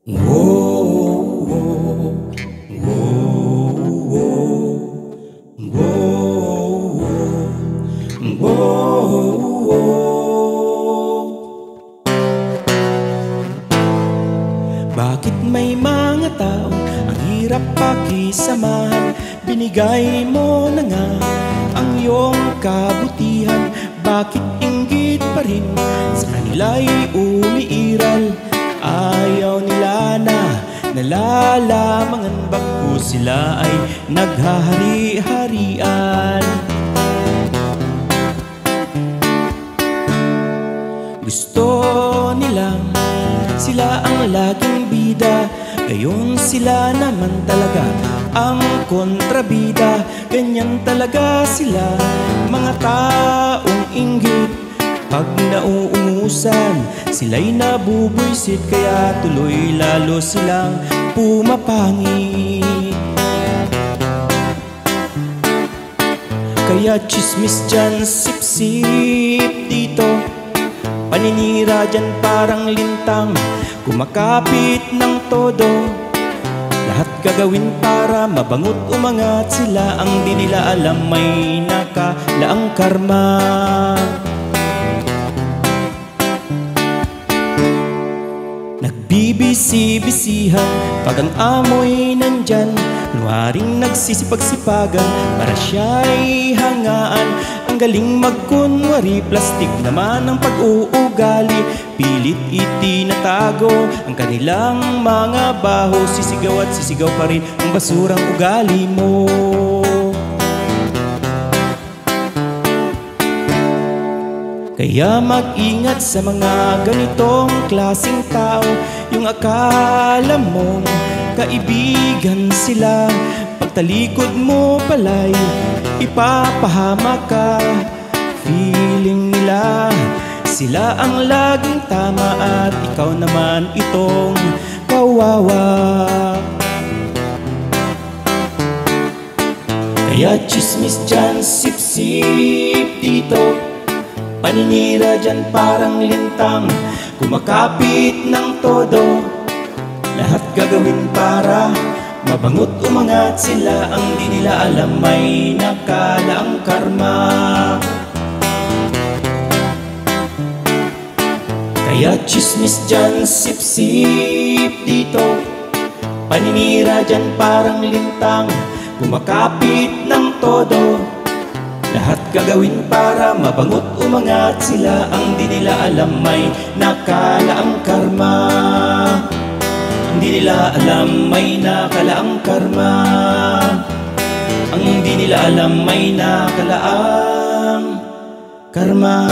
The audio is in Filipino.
Whoa, whoa, whoa, whoa, whoa, whoa. Bakit may mga taong ang hirap pakisamahan? Binigay mo na nga ang iyong kabutihan. Bakit inggit pa rin sa kanila'y umiiral? Ayaw nila na nalalamangan bako sila ay naghahari-harian. Gusto nilang sila ang laging bida, gayon sila naman talaga ang kontrabida. Ganyan talaga sila, mga taong inggit. Pag nauungusan, sila'y nabubwisit, kaya tuloy lalo silang pumapangit. Kaya chismis dyan, sip-sip dito, paninira dyan parang lintang, kumakapit ng todo. Lahat gagawin para mabangot umangat sila, ang di nila alam may nakalaang karma. Nagbibisi-bisihan pag ang amoy nandyan, kunwaring nagsisipag-sipagan para siya'y hangaan. Ang galing magkunwari, plastik naman ang pag-uugali. Pilit itinatago ang kanilang mga baho, sisigaw at sisigaw pa rin ang basurang ugali mo. Kaya mag-ingat sa mga ganitong klaseng tao, yung akala mong kaibigan sila, pagtalikod mo pala'y ipapahamak ka. Feeling nila sila ang laging tama at ikaw naman itong kawawa. Kaya chismis dyan, sip-sip dito, paninira dyan parang lintang, kumakapit ng todo. Lahat gagawin para mabangot umangat sila, ang di nila alam may nakalaang karma. Kaya chismis dyan, sip-sip dito, paninira dyan parang lintang, kumakapit ng todo. Lahat gagawin para mabangot umangat sila, ang di nila alam may nakalaang karma. Ang di nila alam may nakalaang karma. Ang di nila alam may nakalaang karma.